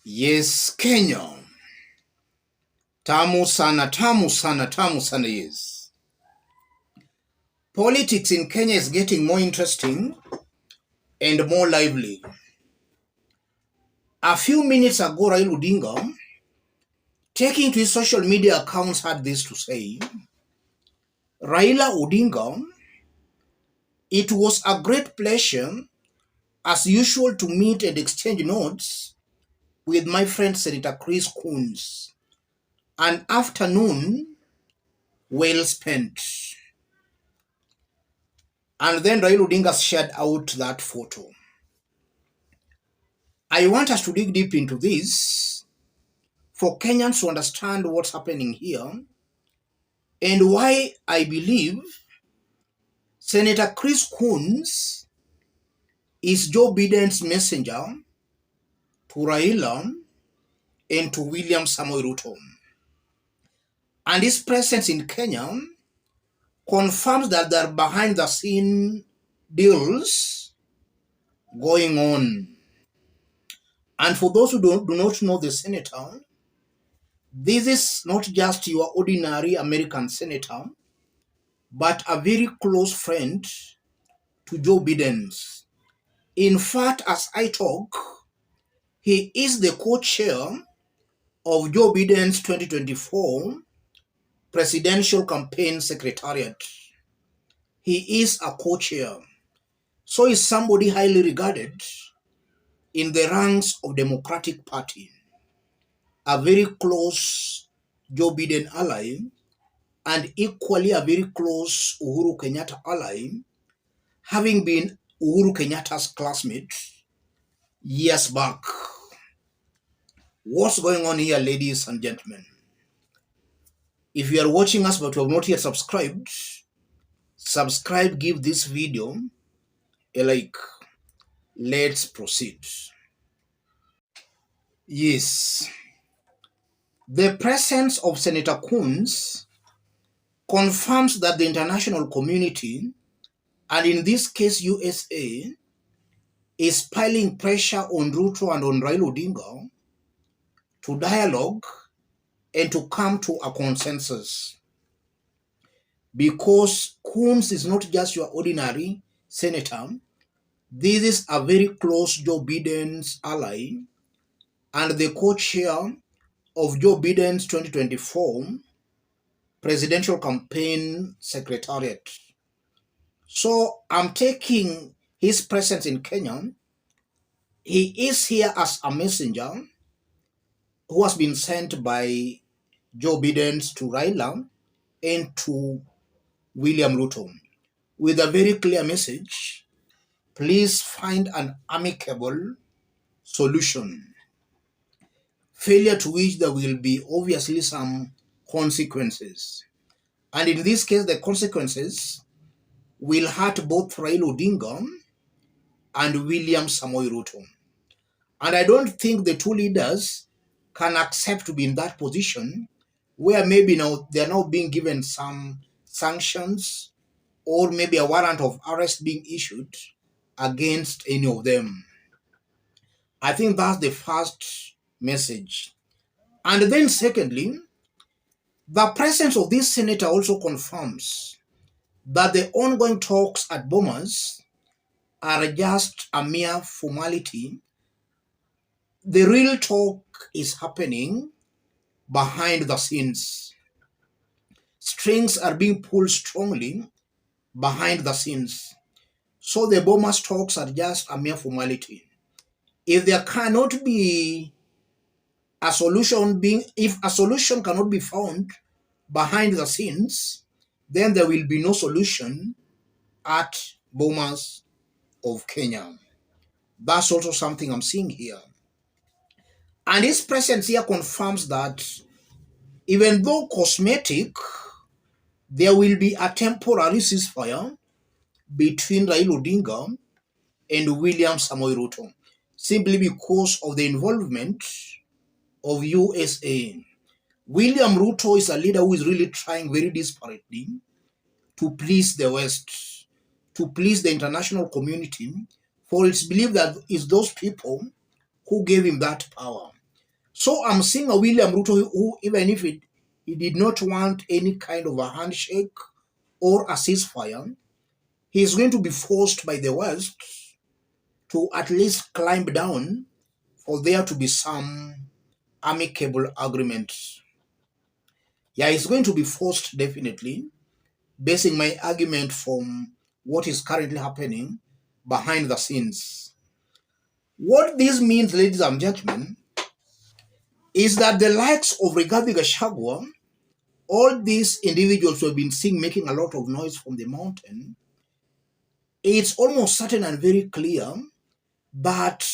Yes, Kenya. Tamu sana, tamu sana, tamu sana, yes. Politics in Kenya is getting more interesting and more lively. A few minutes ago, Raila Odinga, taking to his social media accounts, had this to say: Raila Odinga, it was a great pleasure, as usual, to meet and exchange notes with my friend Senator Chris Coons. An afternoon well spent. And then Raila Odinga shared out that photo. I want us to dig deep into this for Kenyans to understand what's happening here and why I believe Senator Chris Coons is Joe Biden's messenger to Raila and to William Samoei Ruto. And his presence in Kenya confirms that there are behind the scene deals going on. And for those who do not know the senator, this is not just your ordinary American senator, but a very close friend to Joe Biden's. In fact, as I talk, he is the co-chair of Joe Biden's 2024 presidential campaign secretariat. He is a co-chair. So is somebody highly regarded in the ranks of Democratic Party, a very close Joe Biden ally, and equally a very close Uhuru Kenyatta ally, having been Uhuru Kenyatta's classmate years back. What's going on here, ladies and gentlemen? If you are watching us but you have not yet subscribed, subscribe, give this video a like. Let's proceed. Yes, the presence of Senator Coons confirms that the international community, and in this case USA, is piling pressure on Ruto and on Raila Odinga to dialogue and to come to a consensus. Because Coons is not just your ordinary senator, this is a very close Joe Biden's ally and the co-chair of Joe Biden's 2024 presidential campaign secretariat. So I'm taking his presence in Kenya. He is here as a messenger who has been sent by Joe Biden's to Raila and to William Ruto with a very clear message: please find an amicable solution, failure to which there will be obviously some consequences. And in this case, the consequences will hurt both Raila Odinga and William Samoei Ruto. And I don't think the two leaders can accept to be in that position where maybe now they're now being given some sanctions or maybe a warrant of arrest being issued against any of them. I think that's the first message. And then secondly, the presence of this senator also confirms that the ongoing talks at Bomas are just a mere formality. The real talk is happening behind the scenes. Strings are being pulled strongly behind the scenes. So the Bomas talks are just a mere formality. If there cannot be a solution if a solution cannot be found behind the scenes, then there will be no solution at Bomas of Kenya. That's also something I'm seeing here. And his presence here confirms that even though cosmetic, there will be a temporary ceasefire between Raila Odinga and William Samoei Ruto, simply because of the involvement of USA. William Ruto is a leader who is really trying very desperately to please the West, to please the international community, for it's believed that it's those people who gave him that power. So I'm seeing a William Ruto who, even if he did not want any kind of a handshake or a ceasefire, he is going to be forced by the West to at least climb down for there to be some amicable agreement. Yeah, he's going to be forced definitely, basing my argument from what is currently happening behind the scenes. What this means, ladies and gentlemen, is that the likes of Rigathi Gachagua, all these individuals who have been seen making a lot of noise from the mountain, it's almost certain and very clear that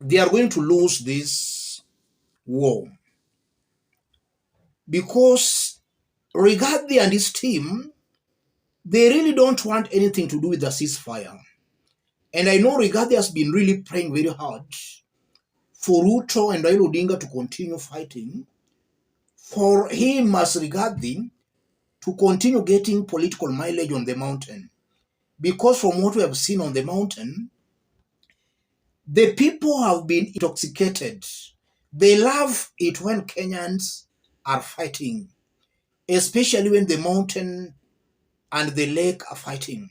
they are going to lose this war. Because Rigathi and his team, they really don't want anything to do with the ceasefire. And I know Rigathi has been really praying very hard for Ruto and Raila Odinga to continue fighting, for him as Rigathi to continue getting political mileage on the mountain. Because from what we have seen on the mountain, the people have been intoxicated. They love it when Kenyans are fighting, especially when the mountain and the lake are fighting.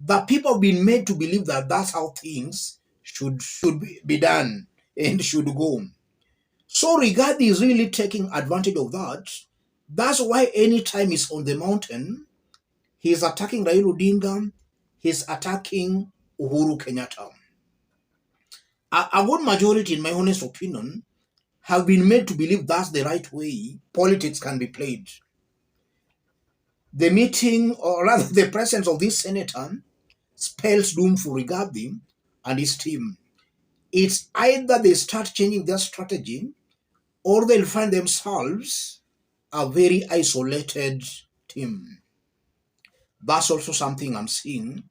The people have been made to believe that that's how things should be done and should go. So Rigathi is really taking advantage of that. That's why anytime he's on the mountain, he's attacking Raila Odinga, he's attacking Uhuru Kenyatta. A good majority, in my honest opinion, have been made to believe that's the right way politics can be played. The meeting, or rather the presence of this senator, spells doom for Rigathi and his team. It's either they start changing their strategy or they'll find themselves a very isolated team. That's also something I'm seeing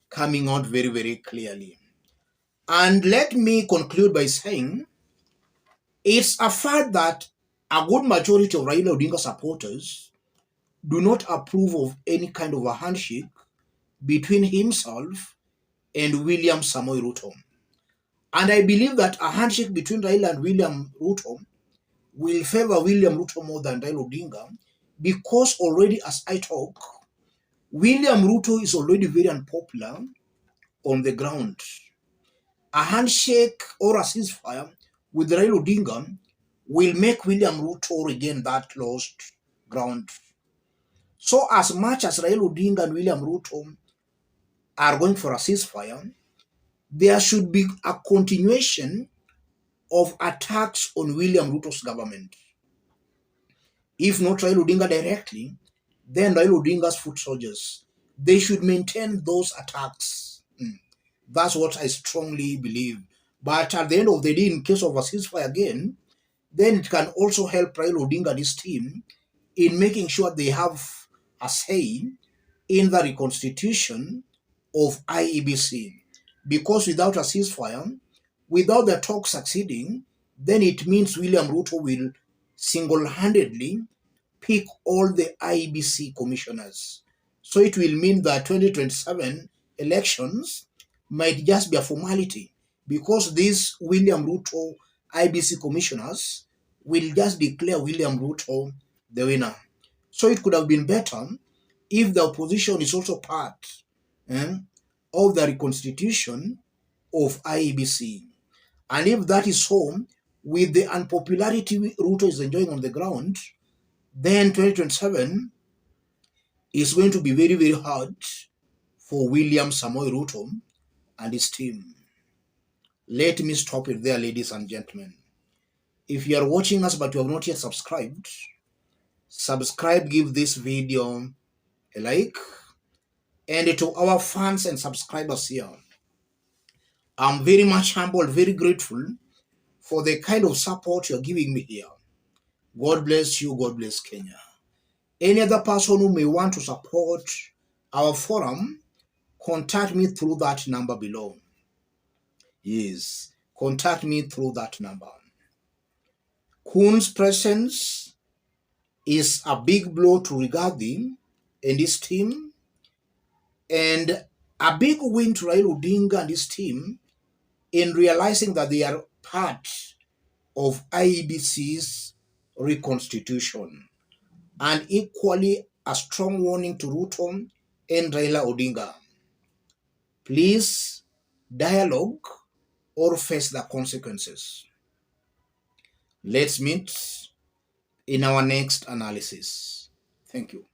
coming out very, very clearly. And let me conclude by saying it's a fact that a good majority of Raila Odinga supporters do not approve of any kind of a handshake between himself and William Samoei Ruto. And I believe that a handshake between Raila and William Ruto will favor William Ruto more than Raila Odinga, because already as I talk, William Ruto is already very unpopular on the ground. A handshake or a ceasefire with Raila Odinga will make William Ruto regain that lost ground. So as much as Raila Odinga and William Ruto are going for a ceasefire, there should be a continuation of attacks on William Ruto's government. If not Raila Odinga directly, then Raila Odinga's foot soldiers. They should maintain those attacks. That's what I strongly believe. But at the end of the day, in case of a ceasefire again, then it can also help Raila Odinga and his team in making sure they have a say in the reconstitution of IEBC. Because without a ceasefire, without the talk succeeding, then it means William Ruto will single-handedly pick all the IEBC commissioners. So it will mean that 2027 elections might just be a formality, because these William Ruto IEBC commissioners will just declare William Ruto the winner. So it could have been better if the opposition is also part of the reconstitution of IEBC. And if that is so, with the unpopularity Ruto is enjoying on the ground, then 2027 is going to be very, very hard for William Samoei Ruto and his team. Let me stop it there, ladies and gentlemen. If you are watching us but you have not yet subscribed, subscribe, give this video a like. And to our fans and subscribers here, I'm very much humbled, very grateful for the kind of support you're giving me here. God bless you. God bless Kenya. Any other person who may want to support our forum, contact me through that number below. Yes, contact me through that number. Coons' presence is a big blow to Rigathi and his team, and a big win to Raila Odinga and his team in realizing that they are part of IEBC's reconstitution, and equally a strong warning to Ruto and Raila Odinga. Please dialogue or face the consequences. Let's meet in our next analysis. Thank you.